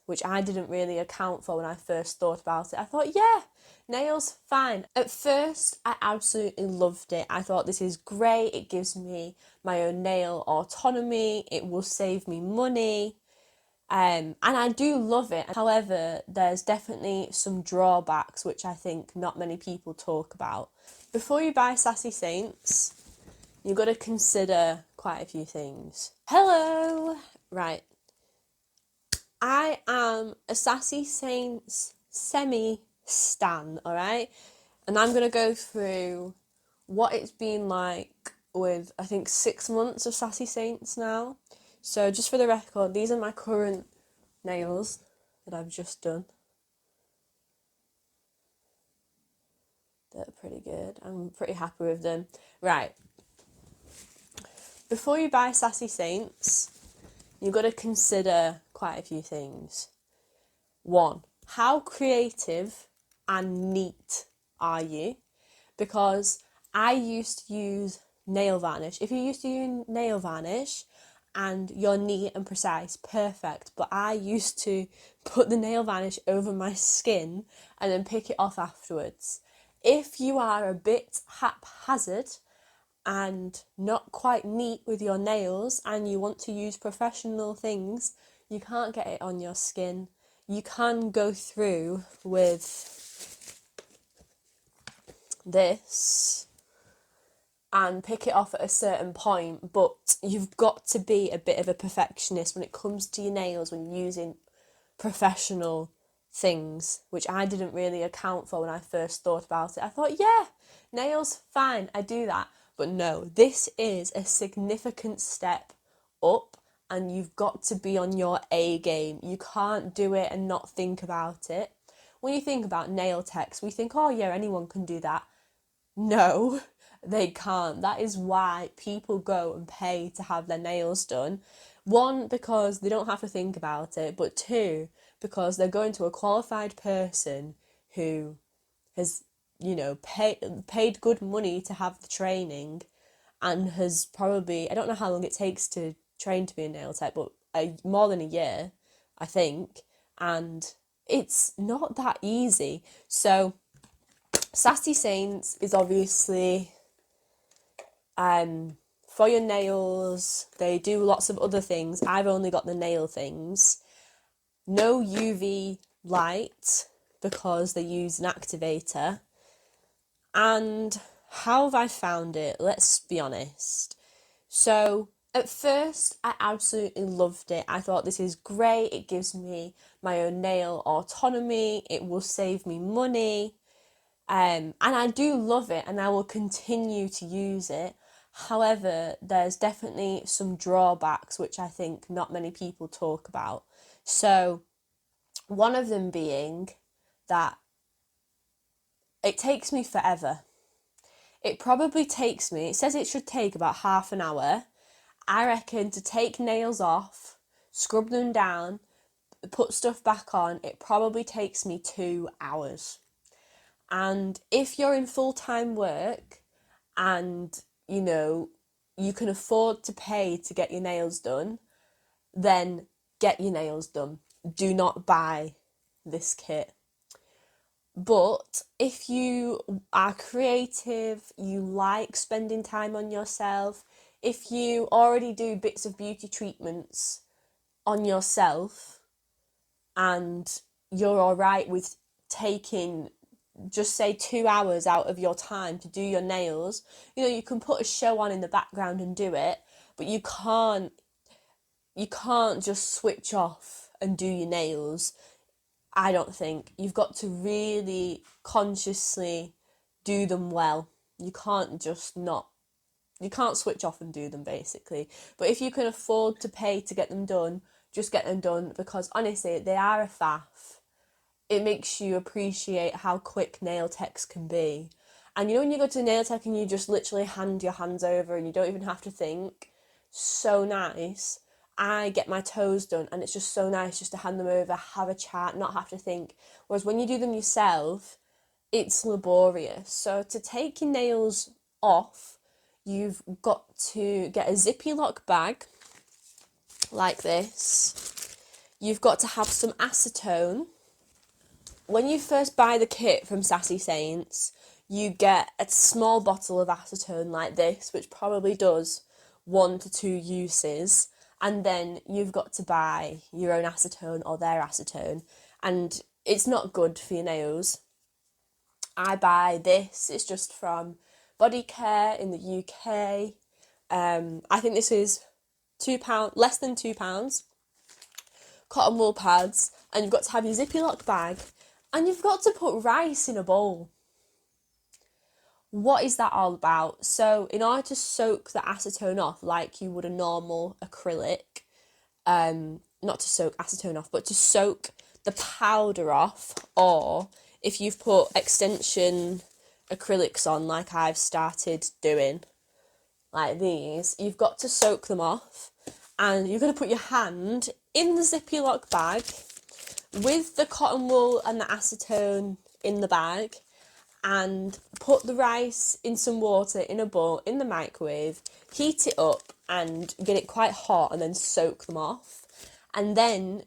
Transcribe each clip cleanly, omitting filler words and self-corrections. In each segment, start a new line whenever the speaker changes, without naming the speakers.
which I didn't really account for when I first thought about it. I thought, yeah, nails, fine. At first, I absolutely loved it. I thought this is great. It gives me my own nail autonomy. It will save me money. And I do love it. However, there's definitely some drawbacks which I think not many people talk about. Before you buy Sassy Saints, you've got to consider quite a few things. Hello! Right. I am a Sassy Saints semi-stan, alright? And I'm going to go through what it's been like with, I think, 6 months of Sassy Saints now. So just for the record, these are my current nails that I've just done. They're pretty good. I'm pretty happy with them. Right. Before you buy Sassy Saints, you've got to consider quite a few things. One, how creative and neat are you? Because I used to use nail varnish. If you're used to using nail varnish and you're neat and precise, perfect. But I used to put the nail varnish over my skin and then pick it off afterwards. If you are a bit haphazard and not quite neat with your nails and you want to use professional things, you can't get it on your skin. You can go through with this and pick it off at a certain point, but you've got to be a bit of a perfectionist when it comes to your nails when you're using professional things, which I didn't really account for when I first thought about it. I thought, yeah, nails, fine, I do that. But no, this is a significant step up and you've got to be on your A game. You can't do it and not think about it. When you think about nail techs, we think, oh yeah, anyone can do that. No, they can't. That is why people go and pay to have their nails done. One, because they don't have to think about it, but two, because they're going to a qualified person who has, paid good money to have the training and has probably, I don't know how long it takes to train to be a nail tech, but more than a year, I think, and it's not that easy. So Sassy Saints is obviously for your nails. They do lots of other things. I've only got the nail things. No UV light because they use an activator. And how have I found it? Let's be honest. So at first, I absolutely loved it. I thought this is great. It gives me my own nail autonomy. It will save me money. And I do love it and I will continue to use it. However, there's definitely some drawbacks which I think not many people talk about. So one of them being that it takes me forever. It probably takes me, it says it should take about half an hour. I reckon to take nails off, scrub them down, put stuff back on, it probably takes me 2 hours. And if you're in full-time work and, you can afford to pay to get your nails done, then get your nails done. Do not buy this kit. But if you are creative, you like spending time on yourself, if you already do bits of beauty treatments on yourself and you're all right with taking just say 2 hours out of your time to do your nails, you can put a show on in the background and do it, but you can't just switch off and do your nails. I don't think. You've got to really consciously do them well. You can't switch off and do them basically. But if you can afford to pay to get them done, just get them done because honestly, they are a faff. It makes you appreciate how quick nail techs can be. And when you go to a nail tech and you just literally hand your hands over and you don't even have to think, so nice. I get my toes done and it's just so nice just to hand them over, have a chat, not have to think. Whereas when you do them yourself, it's laborious. So to take your nails off, you've got to get a zippy lock bag like this. you've got to have some acetone. When you first buy the kit from Sassy Saints, you get a small bottle of acetone like this, which probably does 1 to 2 uses, and then you've got to buy your own acetone or their acetone, and it's not good for your nails. I buy this, it's just from Body Care in the UK. I think this is £2, less than £2. Cotton wool pads, and you've got to have your zippy lock bag, and you've got to put rice in a bowl. What is that all about? So in order to soak the acetone off like you would a normal acrylic, not to soak acetone off, but to soak the powder off, or if you've put extension acrylics on like I've started doing, like these, you've got to soak them off, and you're going to put your hand in the zippy lock bag with the cotton wool and the acetone in the bag, and put the rice in some water in a bowl in the microwave, heat it up and get it quite hot, and then soak them off. And then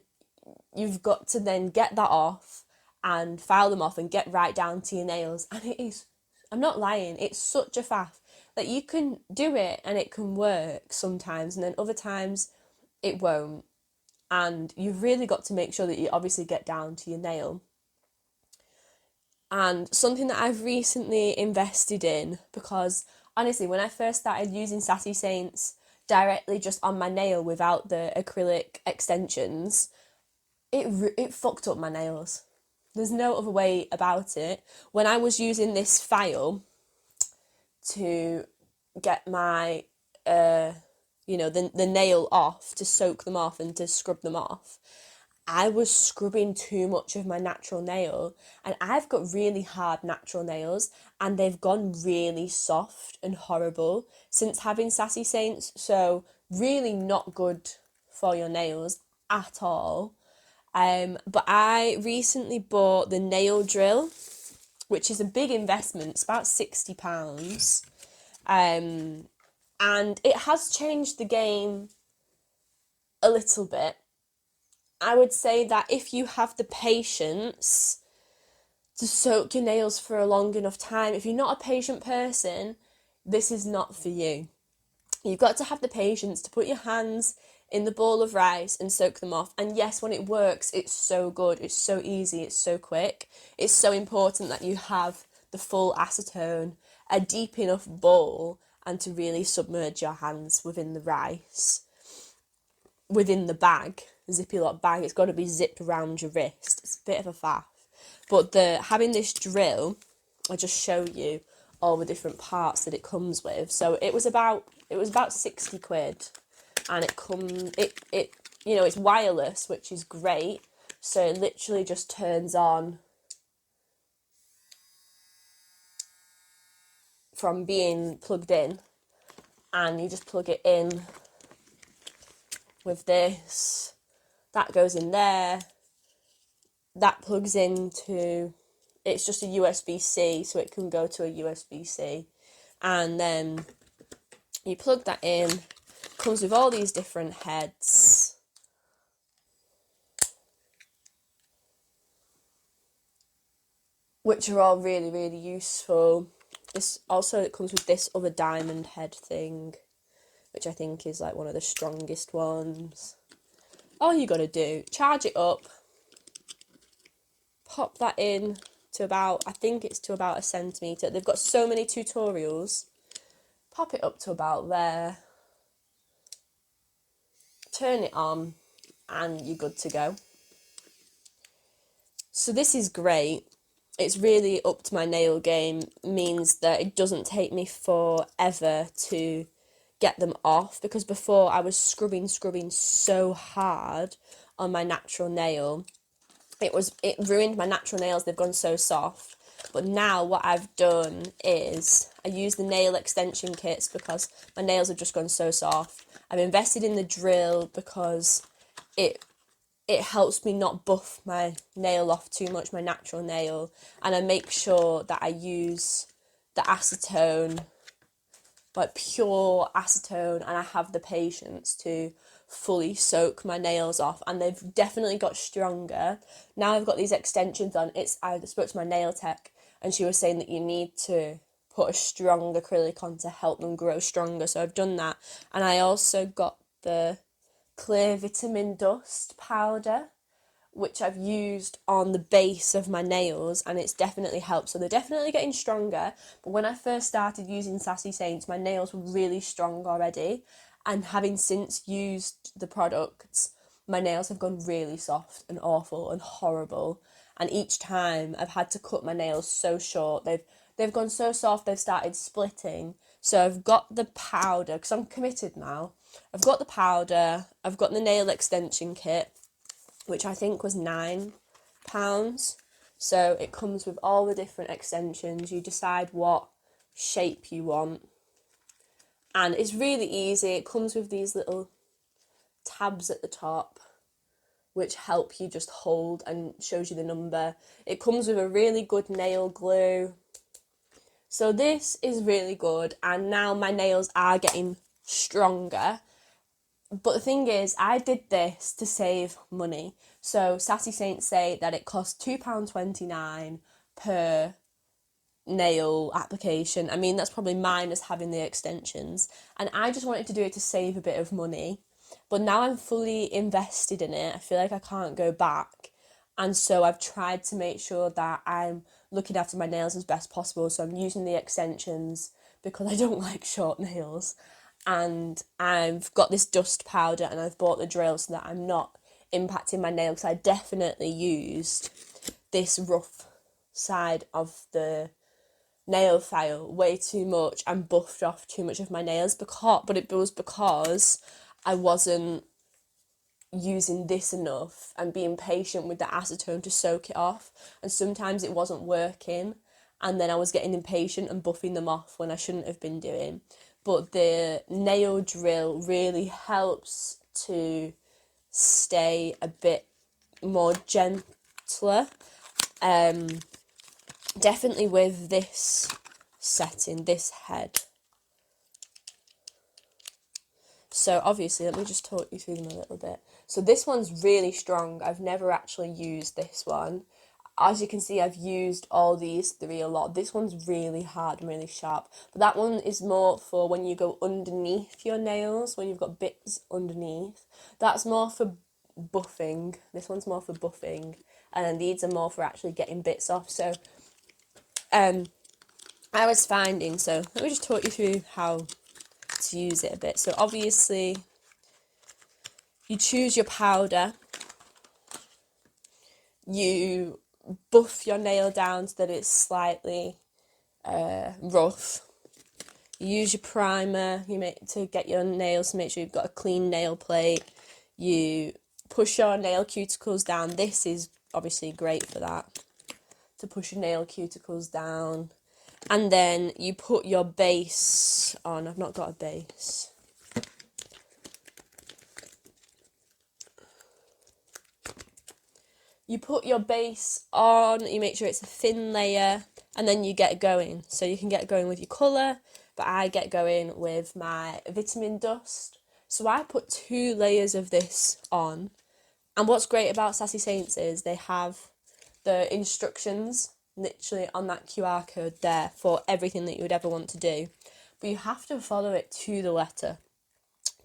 you've got to then get that off and file them off and get right down to your nails. And it is, I'm not lying, it's such a faff that you can do it and it can work sometimes, and then other times it won't. And you've really got to make sure that you obviously get down to your nail. And something that I've recently invested in, because honestly, when I first started using Sassy Saints directly just on my nail without the acrylic extensions, it fucked up my nails. There's no other way about it. When I was using this file to get my, the nail off, to soak them off and to scrub them off, I was scrubbing too much of my natural nail, and I've got really hard natural nails, and they've gone really soft and horrible since having Sassy Saints, so really not good for your nails at all. But I recently bought the nail drill, which is a big investment. It's about £60. And it has changed the game a little bit. I would say that if you have the patience to soak your nails for a long enough time, if you're not a patient person, this is not for you. You've got to have the patience to put your hands in the bowl of rice and soak them off. And yes, when it works, it's so good, it's so easy, it's so quick. It's so important that you have the full acetone, a deep enough bowl, and to really submerge your hands within the rice, within the bag, the zippy lock bag. It's got to be zipped around your wrist. It's a bit of a faff. But having this drill, I'll just show you all the different parts that it comes with. So it was about £60, and it's wireless, which is great. So it literally just turns on from being plugged in, and you just plug it in with this. That goes in there. That plugs into, it's just a USB-C, so it can go to a USB-C. And then you plug that in. Comes with all these different heads. Which are all really, really useful. It comes with this other diamond head thing, which I think is like one of the strongest ones. All you gotta do, charge it up, pop that in to about, I think it's to about 1 centimetre. They've got so many tutorials. Pop it up to about there. Turn it on, and you're good to go. So this is great. It's really upped my nail game, means that it doesn't take me forever to get them off, because before I was scrubbing so hard on my natural nail. It ruined my natural nails. They've gone so soft. But now what I've done is I use the nail extension kits because my nails have just gone so soft. I've invested in the drill because it helps me not buff my nail off too much, my natural nail, and I make sure that I use the acetone, like pure acetone, and I have the patience to fully soak my nails off, and they've definitely got stronger. Now I've got these extensions on. I spoke to my nail tech, and she was saying that you need to put a strong acrylic on to help them grow stronger. So I've done that. And I also got the clear vitamin dust powder, which I've used on the base of my nails, and it's definitely helped. So they're definitely getting stronger. But when I first started using Sassy Saints, my nails were really strong already. And having since used the products, my nails have gone really soft and awful and horrible. And each time I've had to cut my nails so short, they've gone so soft, they've started splitting. So I've got the powder, because I'm committed now. I've got the powder, I've got the nail extension kit, which I think was £9. So it comes with all the different extensions. You decide what shape you want. And it's really easy. It comes with these little tabs at the top, which help you just hold and shows you the number. It comes with a really good nail glue. So this is really good, and now my nails are getting stronger. But the thing is, I did this to save money. So Sassy Saints say that it costs £2.29 per nail application. I mean, that's probably minus having the extensions. And I just wanted to do it to save a bit of money. But now I'm fully invested in it. I feel like I can't go back. And so I've tried to make sure that I'm looking after my nails as best possible. So I'm using the extensions because I don't like short nails. And I've got this dust powder, and I've bought the drill so that I'm not impacting my nail, because I definitely used this rough side of the nail file way too much and buffed off too much of my nails, but it was because I wasn't using this enough and being patient with the acetone to soak it off, and sometimes it wasn't working, and then I was getting impatient and buffing them off when I shouldn't have been doing. But the nail drill really helps to stay a bit more gentler. Definitely with this setting, this head. So obviously, let me just talk you through them a little bit. So this one's really strong. I've never actually used this one. As you can see, I've used all these three a lot. This one's really hard and really sharp. But that one is more for when you go underneath your nails, when you've got bits underneath. That's more for buffing. This one's more for buffing. And then these are more for actually getting bits off. So I was finding, so let me just talk you through how to use it a bit. So obviously, you choose your powder. You buff your nail down so that it's slightly rough. You use your primer to get your nails to make sure you've got a clean nail plate. You push your nail cuticles down. This is obviously great for that, to push your nail cuticles down. And then you put your base on. I've not got a base. You put your base on, you make sure it's a thin layer, and then you get going. So you can get going with your colour, but I get going with my vitamin dust. So I put 2 layers of this on. And what's great about Sassy Saints is they have the instructions literally on that QR code there for everything that you would ever want to do. But you have to follow it to the letter,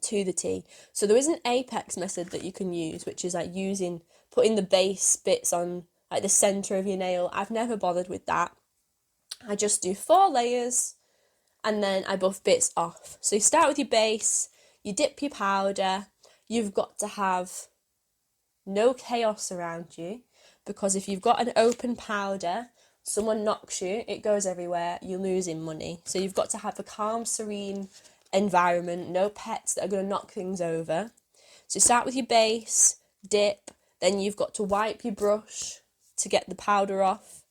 to the T. So there is an apex method that you can use, which is like putting the base bits on like the centre of your nail. I've never bothered with that. I just do 4 layers and then I buff bits off. So you start with your base, you dip your powder. You've got to have no chaos around you, because if you've got an open powder, someone knocks you, it goes everywhere, you're losing money. So you've got to have a calm, serene environment, no pets that are going to knock things over. So start with your base, dip, then you've got to wipe your brush to get the powder off,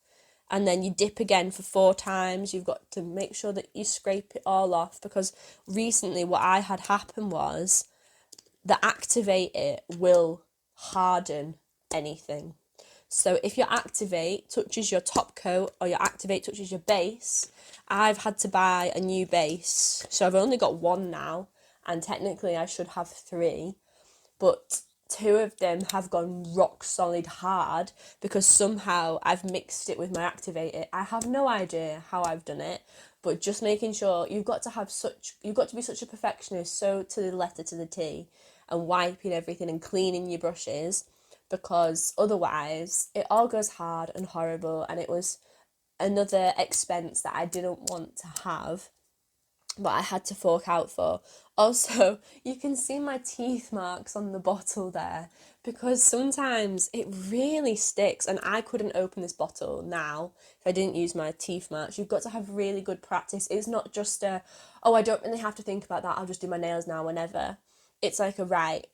and then you dip again for 4 times. You've got to make sure that you scrape it all off, because recently what I had happen was the activate will harden anything. So if your activate touches your top coat or your activate touches your base, I've had to buy a new base. So I've only got 1 now, and technically I should have 3. but 2 of them have gone rock solid hard because somehow I've mixed it with my activator. I have no idea how I've done it, but just making sure you've got to be such a perfectionist, so to the letter, to the T, and wiping everything and cleaning your brushes, because otherwise it all goes hard and horrible, and it was another expense that I didn't want to have, but I had to fork out for. Also, you can see my teeth marks on the bottle there because sometimes it really sticks, and I couldn't open this bottle now if I didn't use my teeth marks. You've got to have really good practice. It's not just oh, I don't really have to think about that, I'll just do my nails now whenever. It's like right,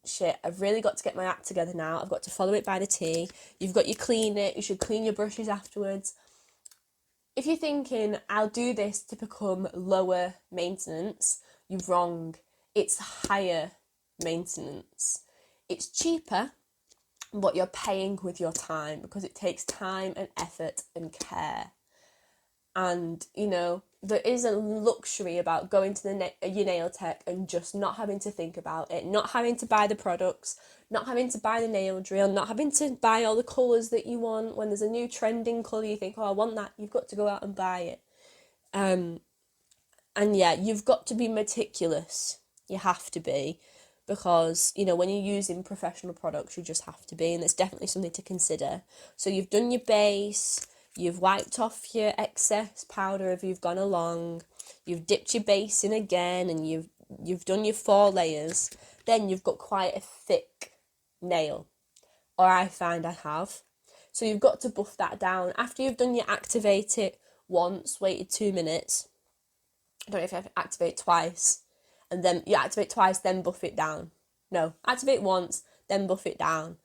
shit, I've really got to get my act together now. I've got to follow it by the T. You've got your clean it. You should clean your brushes afterwards. If you're thinking, I'll do this to become lower maintenance, you're wrong. It's higher maintenance. It's cheaper, but you're paying with your time because it takes time and effort and care. And, there is a luxury about going to your nail tech and just not having to think about it, not having to buy the products, not having to buy the nail drill, not having to buy all the colours that you want. When there's a new trending colour, you think, oh, I want that, you've got to go out and buy it. And yeah, you've got to be meticulous. You have to be, because, when you're using professional products, you just have to be, and it's definitely something to consider. So you've done your base, you've wiped off your excess powder if you've gone along, you've dipped your base in again, and you've done your 4 layers. Then you've got quite a thick nail, or I find I have. So you've got to buff that down. After you've done your activate it once, waited 2 minutes, I don't know if you have to activate twice, and then you activate twice, then buff it down. No, activate once, then buff it down.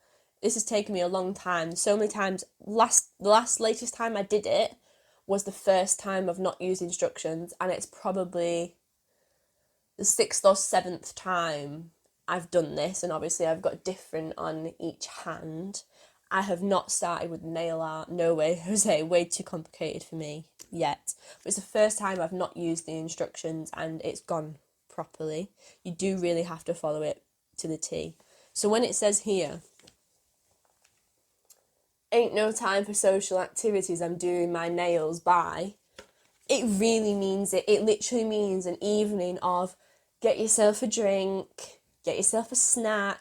This has taken me a long time. So many times. The latest time I did it was the first time I've not used instructions, and it's probably the 6th or 7th time I've done this, and obviously I've got different on each hand. I have not started with nail art. No way, Jose, way too complicated for me yet. But it's the first time I've not used the instructions and it's gone properly. You do really have to follow it to the T. So when it says here, ain't no time for social activities, I'm doing my nails by, it really means it. It literally means an evening of get yourself a drink, get yourself a snack.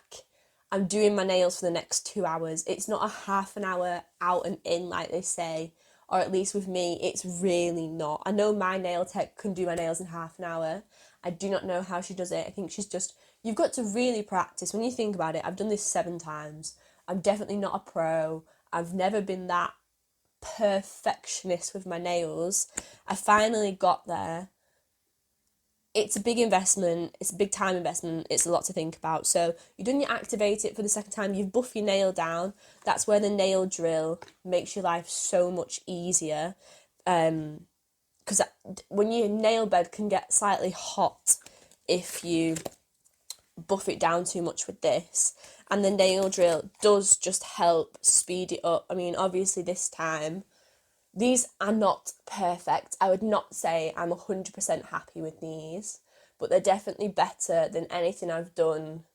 I'm doing my nails for the next 2 hours. It's not a half an hour out and in like they say, or at least with me, it's really not. I know my nail tech can do my nails in half an hour. I do not know how she does it. I think you've got to really practice. When you think about it, I've done this 7 times. I'm definitely not a pro. I've never been that perfectionist with my nails. I finally got there. It's a big investment, it's a big time investment, it's a lot to think about. So you've done your activate it for the second time, you've buffed your nail down. That's where the nail drill makes your life so much easier. Because when your nail bed can get slightly hot if you buff it down too much with this. And the nail drill does just help speed it up. I mean, obviously this time, these are not perfect. I would not say I'm 100% happy with these, but they're definitely better than anything I've done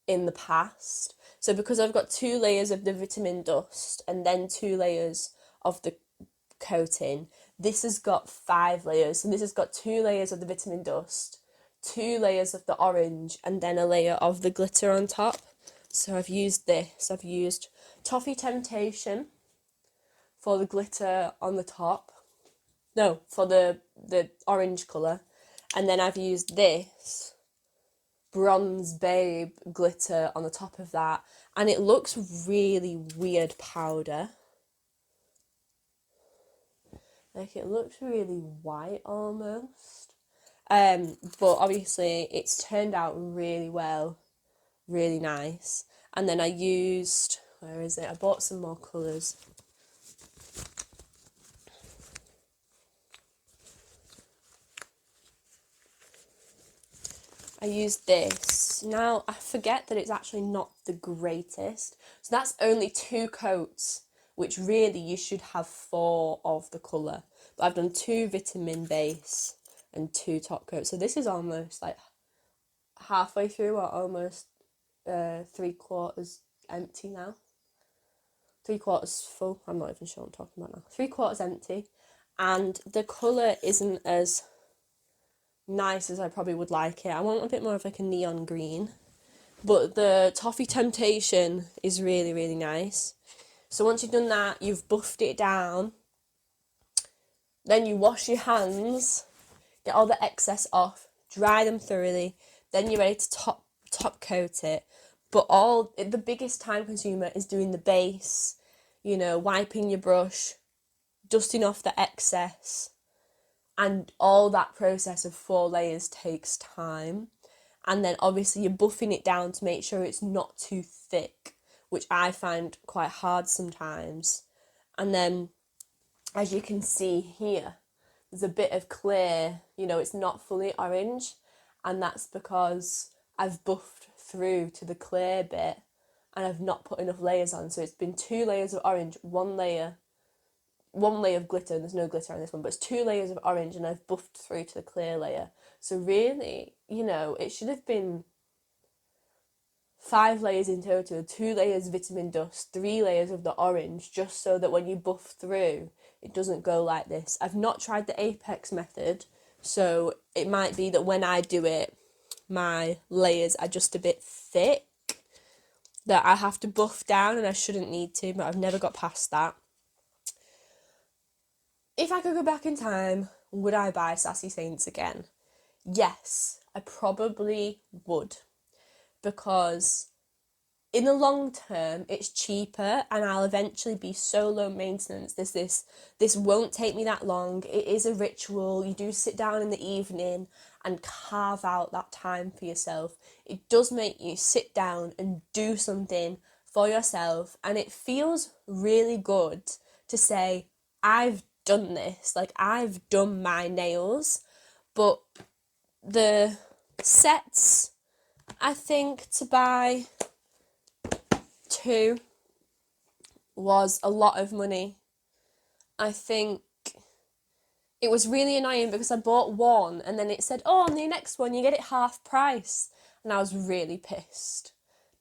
in the past. So because I've got 2 layers of the vitamin dust and then 2 layers of the coating, this has got 5 layers. So this has got 2 layers of the vitamin dust, 2 layers of the orange, and then a layer of the glitter on top. So I've used this. I've used Toffee Temptation for the glitter on the top. No, for the orange colour. And then I've used this Bronze Babe glitter on the top of that. And it looks really weird powder. Like, it looks really white almost. But obviously it's turned out really well. Really nice. And then I used, where is it? I bought some more colours. I used this. Now, I forget that it's actually not the greatest. So that's only 2 coats, which really you should have 4 of the colour. But I've done 2 vitamin base and 2 top coats. So this is almost like halfway through, or almost 3/4 empty now. 3/4 full. I'm not even sure what I'm talking about now. 3/4 empty. And the colour isn't as nice as I probably would like it. I want a bit more of like a neon green. But the Toffee Temptation is really, really nice. So once you've done that, you've buffed it down. Then you wash your hands, get all the excess off, dry them thoroughly. Then you're ready to top coat it. But the biggest time consumer is doing the base, wiping your brush, dusting off the excess. And all that process of 4 layers takes time. And then obviously you're buffing it down to make sure it's not too thick, which I find quite hard sometimes. And then, as you can see here, there's a bit of clear, it's not fully orange. And that's because I've buffed through to the clear bit and I've not put enough layers on. So it's been 2 layers of orange, one layer of glitter. There's no glitter on this one, but it's 2 layers of orange and I've buffed through to the clear layer. So really, it should have been 5 layers in total, 2 layers vitamin dust, 3 layers of the orange, just so that when you buff through, it doesn't go like this. I've not tried the Apex method, so it might be that when I do it, my layers are just a bit thick, that I have to buff down, and I shouldn't need to, but I've never got past that. If I could go back in time, would I buy Sassy Saints again? Yes, I probably would, because in the long term it's cheaper and I'll eventually be so low maintenance. This won't take me that long. It is a ritual. You do sit down in the evening and carve out that time for yourself. It does make you sit down and do something for yourself, and it feels really good to say, I've done this, like I've done my nails. But the sets, I think to buy 2 was a lot of money. I think it was really annoying because I bought 1 and then it said, on the next one you get it half price, and I was really pissed.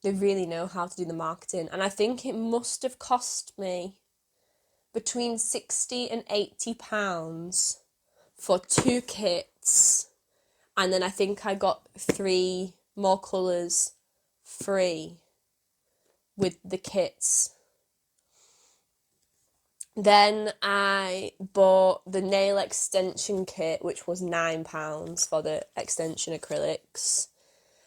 They really know how to do the marketing, and I think it must have cost me between £60 and £80 for 2 kits. And then I think I got 3 more colours free with the kits. Then I bought the nail extension kit, which was £9 for the extension acrylics.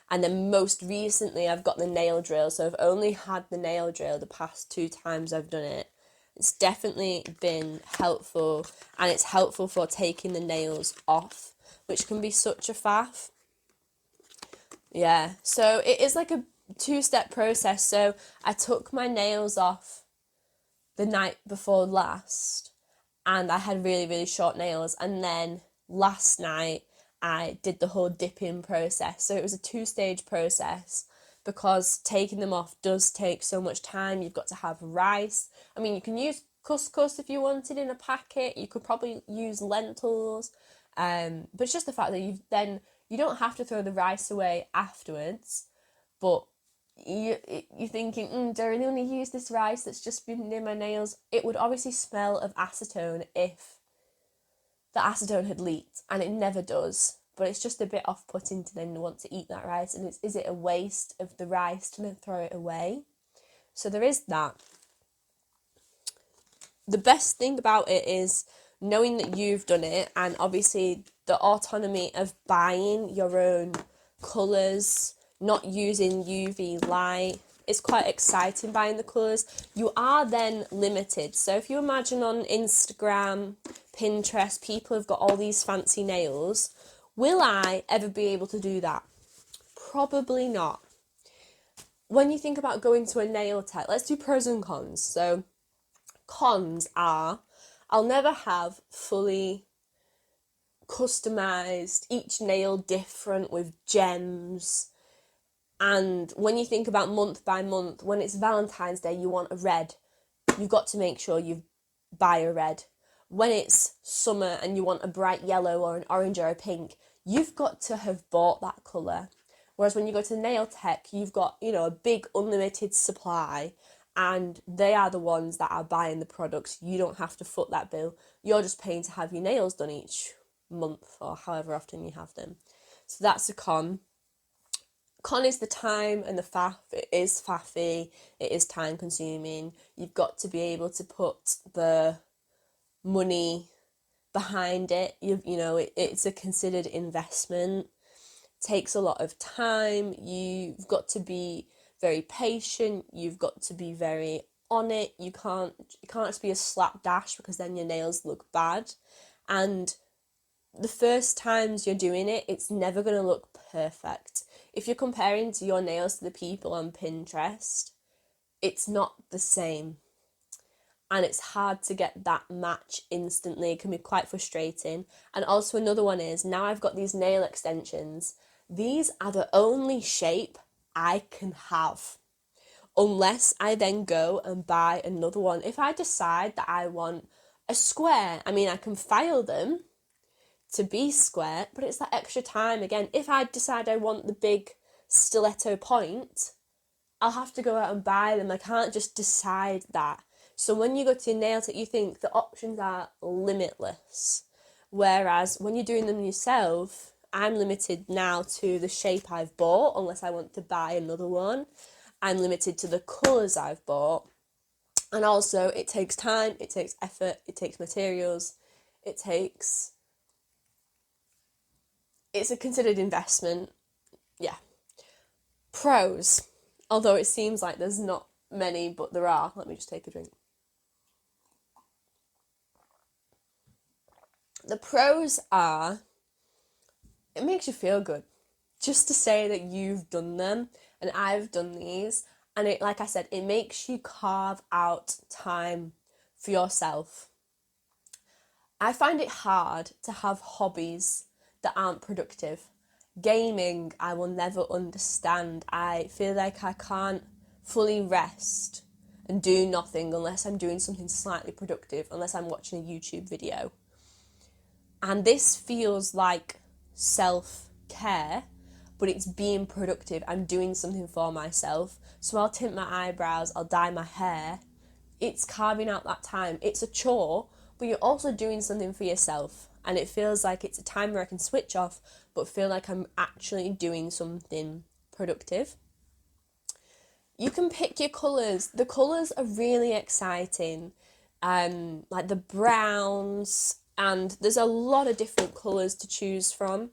And then most recently I've got the nail drill. So I've only had the nail drill the past 2 times I've done it. It's definitely been helpful, and it's helpful for taking the nails off, which can be such a faff. Yeah, so it is like a 2-step process. So I took my nails off the night before last, and I had really, really short nails. And then last night I did the whole dipping process. So it was a 2-stage process, because taking them off does take so much time. You've got to have rice. I mean, you can use couscous if you wanted in a packet. You could probably use lentils. But it's just the fact that you don't have to throw the rice away afterwards. But you're thinking, do I really want to use this rice that's just been near my nails? It would obviously smell of acetone if the acetone had leaked, and it never does. But it's just a bit off-putting to then want to eat that rice. And is it a waste of the rice to then throw it away? So there is that. The best thing about it is knowing that you've done it, and obviously the autonomy of buying your own colours, not using UV light. It's quite exciting buying the colours. You are then limited. So if you imagine on Instagram, Pinterest, people have got all these fancy nails. Will I ever be able to do that? Probably not. When you think about going to a nail tech, let's do pros and cons. So cons are, I'll never have fully customised, each nail different with gems. And when you think about month by month, when it's Valentine's Day, you want a red. You've got to make sure you buy a red. When it's summer and you want a bright yellow or an orange or a pink, you've got to have bought that colour. Whereas when you go to nail tech, you've got, you know, a big unlimited supply, and they are the ones that are buying the products. You don't have to foot that bill. You're just paying to have your nails done each month or however often you have them. So that's a con. Con is the time and the faff. It is faffy. It is time consuming. You've got to be able to put the money behind it. It's a considered investment. It takes a lot of time. You've got to be very patient. You've got to be very on it. You can't just be a slapdash, because then your nails look bad. And the first times you're doing it, it's never going to look perfect. If you're comparing to your nails to the people on Pinterest, it's not the same. And it's hard to get that match instantly. It can be quite frustrating. And also another one is, now I've got these nail extensions. These are the only shape I can have, unless I then go and buy another one. If I decide that I want a square, I mean, I can file them to be square, but it's that extra time again. If I decide I want the big stiletto point, I'll have to go out and buy them. I can't just decide that. So when you go to your nail tech, you think the options are limitless. Whereas when you're doing them yourself, I'm limited now to the shape I've bought, unless I want to buy another one. I'm limited to the colours I've bought. And also, it takes time, it takes effort, it takes materials, it's a considered investment. Yeah. Pros. Although it seems like there's not many, but there are. Let me just take a drink. The pros are, it makes you feel good just to say that you've done them and I've done these. And it, like I said, it makes you carve out time for yourself. I find it hard to have hobbies that aren't productive. Gaming, I will never understand. I feel like I can't fully rest and do nothing unless I'm doing something slightly productive, unless I'm watching a YouTube video. And this feels like self-care, but it's being productive. I'm doing something for myself. So I'll tint my eyebrows, I'll dye my hair. It's carving out that time. It's a chore, but you're also doing something for yourself. And it feels like it's a time where I can switch off, but feel like I'm actually doing something productive. You can pick your colours. The colours are really exciting. Like the browns, and there's a lot of different colours to choose from.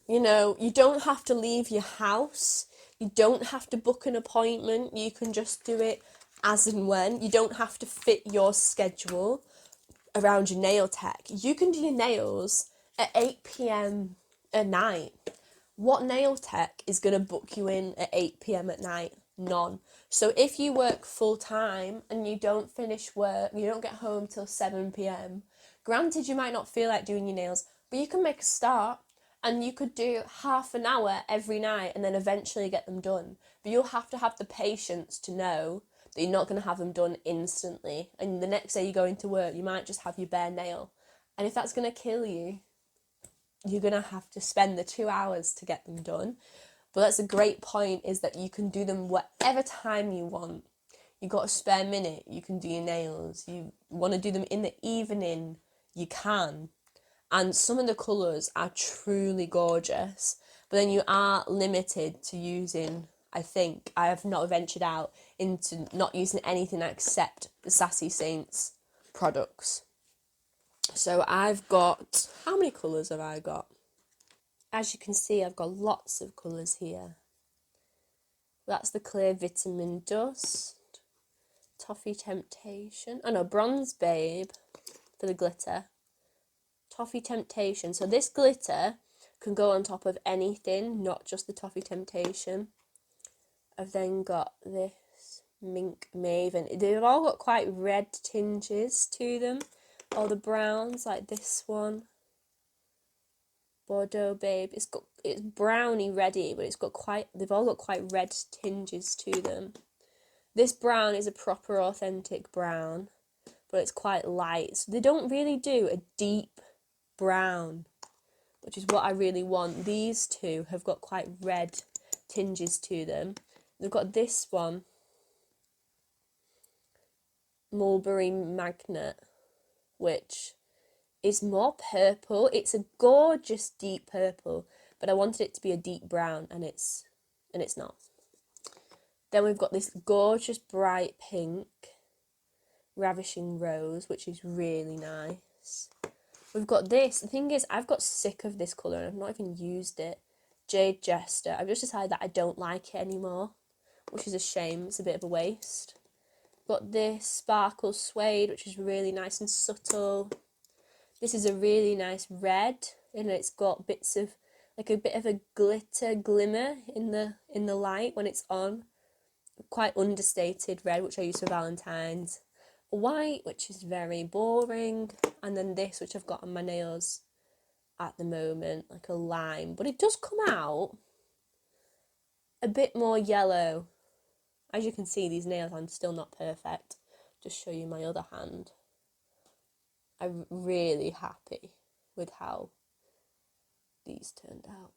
You know, you don't have to leave your house. You don't have to book an appointment. You can just do it as and when. You don't have to fit your schedule around your nail tech. You can do your nails at 8 p.m. at night. What nail tech is going to book you in at 8 p.m. at night? None. So if you work full time and you don't finish work, you don't get home till 7 p.m. Granted, you might not feel like doing your nails, but you can make a start, and you could do half an hour every night and then eventually get them done. But you'll have to have the patience to know that you're not going to have them done instantly. And the next day you go into work, you might just have your bare nail. And if that's going to kill you, you're going to have to spend the 2 hours to get them done. But that's a great point, is that you can do them whatever time you want. You've got a spare minute, you can do your nails. You want to do them in the evening, you can. And some of the colours are truly gorgeous. But then you are limited to using, I think, I have not ventured out into not using anything except the Sassy Saints products. So I've got, how many colours have I got? As you can see, I've got lots of colours here. That's the Clear Vitamin Dust, Toffee Temptation, oh no, Bronze Babe for the glitter, Toffee Temptation. So this glitter can go on top of anything, not just the Toffee Temptation. I've then got this Mink Maven. They've all got quite red tinges to them. Or the browns, like this one. Bordeaux Babe. It's browny reddy, but they've all got quite red tinges to them. This brown is a proper authentic brown, but it's quite light. So they don't really do a deep brown which is what I really want. These two have got quite red tinges to them. They've got this one, Mulberry Magnet, which is more purple. It's a gorgeous deep purple, but I wanted it to be a deep brown, and it's not. Then we've got this gorgeous bright pink, Ravishing Rose, which is really nice. We've got this. The thing is, I've got sick of this colour and I've not even used it. Jade Jester. I've just decided that I don't like it anymore, which is a shame. It's a bit of a waste. Got this Sparkle Suede, which is really nice and subtle. This is a really nice red, and it's got bits of, like a bit of a glitter glimmer in the light when it's on. Quite understated red, which I use for Valentine's. White, which is very boring, and then this, which I've got on my nails at the moment, like a lime, but it does come out a bit more yellow. As you can see, these nails are still not perfect. Just show you my other hand. I'm really happy with how these turned out.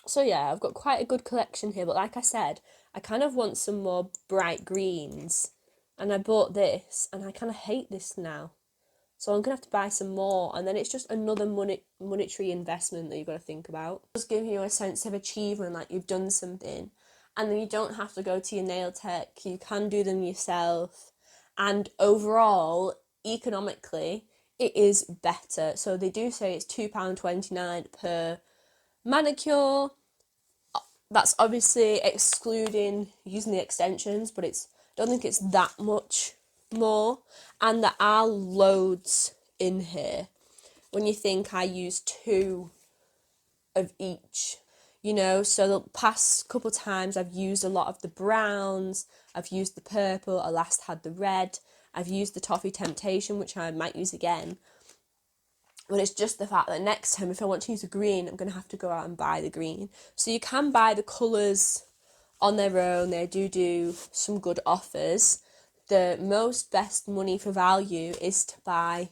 So yeah, I've got quite a good collection here, but like I said, I kind of want some more bright greens, and I bought this, and I kind of hate this now. So I'm going to have to buy some more, and then it's just another monetary investment that you've got to think about. It does give you a sense of achievement, like you've done something, and then you don't have to go to your nail tech, you can do them yourself, and overall, economically, it is better. So they do say it's £2.29 per manicure. That's obviously excluding using the extensions, but I don't think it's that much more. And there are loads in here. When you think I use 2 of each, so the past couple times I've used a lot of the browns, I've used the purple, I last had the red, I've used the Toffee Temptation, which I might use again. But it's just the fact that next time, if I want to use a green, I'm going to have to go out and buy the green. So you can buy the colours on their own. They do some good offers. The most best money for value is to buy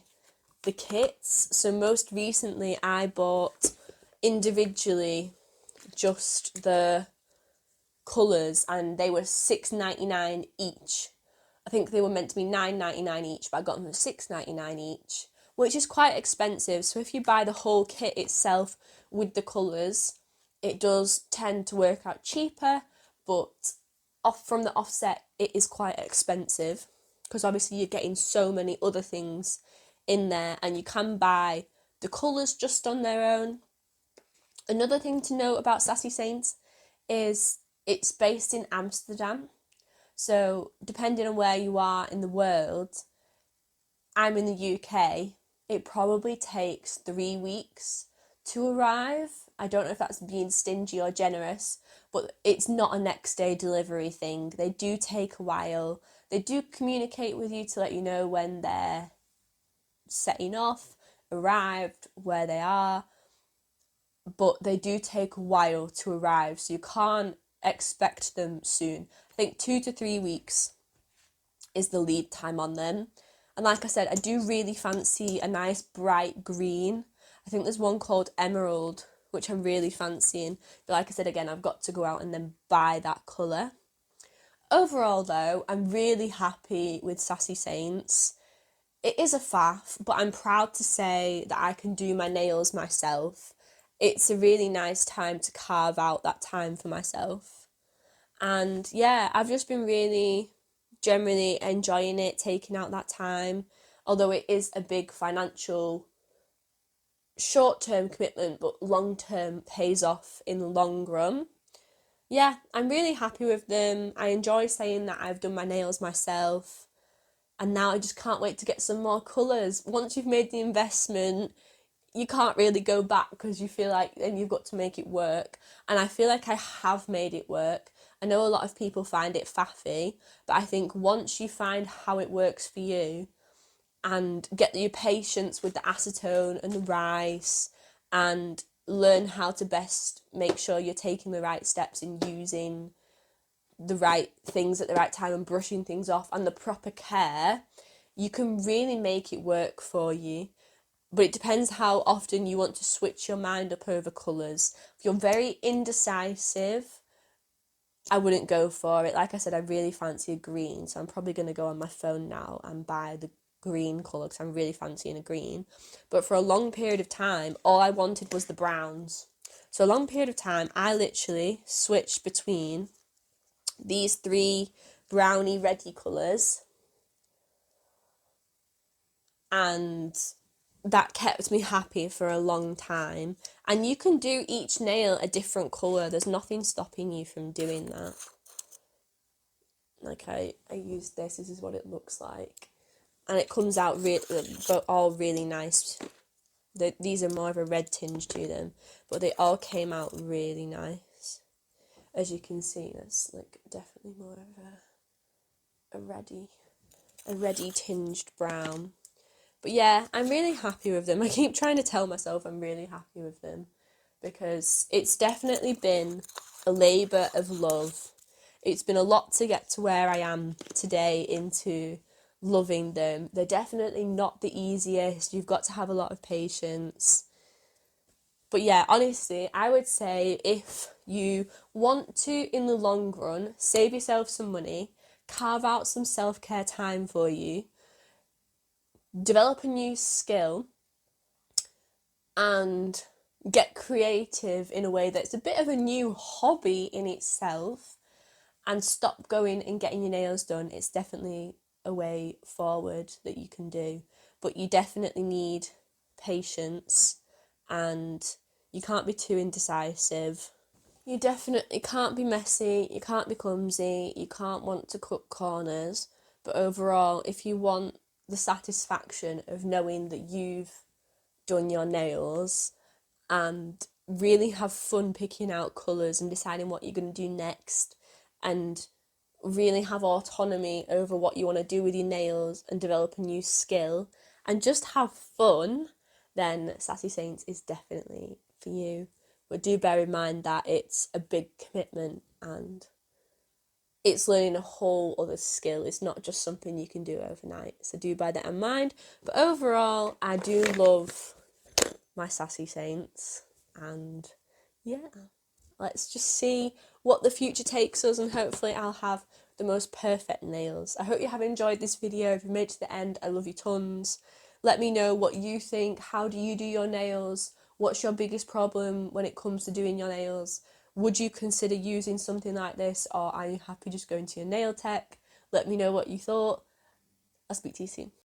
the kits. So most recently, I bought individually just the colours, and they were $6.99 each. I think they were meant to be $9.99 each, but I got them for $6.99 each, which is quite expensive. So if you buy the whole kit itself with the colours, it does tend to work out cheaper, but off from the offset, it is quite expensive because obviously you're getting so many other things in there, and you can buy the colours just on their own. Another thing to note about Sassy Saints is it's based in Amsterdam. So depending on where you are in the world, I'm in the UK, it probably takes 3 weeks to arrive. I don't know if that's being stingy or generous, but it's not a next day delivery thing. They do take a while. They do communicate with you to let you know when they're setting off, arrived, where they are, but they do take a while to arrive, so you can't expect them soon. I think 2 to 3 weeks is the lead time on them. And like I said, I do really fancy a nice bright green. I think there's one called Emerald, which I'm really fancying. But like I said, again, I've got to go out and then buy that colour. Overall, though, I'm really happy with Sassy Saints. It is a faff, but I'm proud to say that I can do my nails myself. It's a really nice time to carve out that time for myself. And yeah, I've just been really generally enjoying it, taking out that time, although it is a big financial short-term commitment, but long-term pays off in the long run. Yeah, I'm really happy with them. I enjoy saying that I've done my nails myself, and now I just can't wait to get some more colours. Once you've made the investment, you can't really go back because you feel like then you've got to make it work. And I feel like I have made it work. I know a lot of people find it faffy, but I think once you find how it works for you and get your patience with the acetone and the rice and learn how to best make sure you're taking the right steps in using the right things at the right time and brushing things off and the proper care, you can really make it work for you. but it depends how often you want to switch your mind up over colours. If you're very indecisive, I wouldn't go for it. Like I said, I really fancy a green, so I'm probably going to go on my phone now and buy the green colour because I'm really fancying a green. But for a long period of time, all I wanted was the browns. So a long period of time, I literally switched between these three browny reddy colours, and that kept me happy for a long time. And you can do each nail a different colour. There's nothing stopping you from doing that. Like I used this is what it looks like. And it comes out all really nice. These are more of a red tinge to them, but they all came out really nice. As you can see, that's like definitely more of a reddy tinged brown. But yeah, I'm really happy with them. I keep trying to tell myself I'm really happy with them because it's definitely been a labour of love. It's been a lot to get to where I am today into loving them. They're definitely not the easiest. You've got to have a lot of patience. But yeah, honestly, I would say if you want to, in the long run, save yourself some money, carve out some self-care time for you, develop a new skill, and get creative in a way that's a bit of a new hobby in itself, and stop going and getting your nails done, it's definitely a way forward that you can do. But you definitely need patience, and you can't be too indecisive. You definitely can't be messy, you can't be clumsy, you can't want to cut corners. But overall, if you want the satisfaction of knowing that you've done your nails and really have fun picking out colours and deciding what you're going to do next, and really have autonomy over what you want to do with your nails and develop a new skill and just have fun, then Sassy Saints is definitely for you. But do bear in mind that it's a big commitment and it's learning a whole other skill. It's not just something you can do overnight. So do bear that in mind. But overall, I do love my Sassy Saints, and yeah, let's just see what the future takes us, and hopefully I'll have the most perfect nails. I hope you have enjoyed this video. If you made it to the end, I love you tons. Let me know what you think. How do you do your nails? What's your biggest problem when it comes to doing your nails? Would you consider using something like this, or are you happy just going to your nail tech? Let me know what you thought. I'll speak to you soon.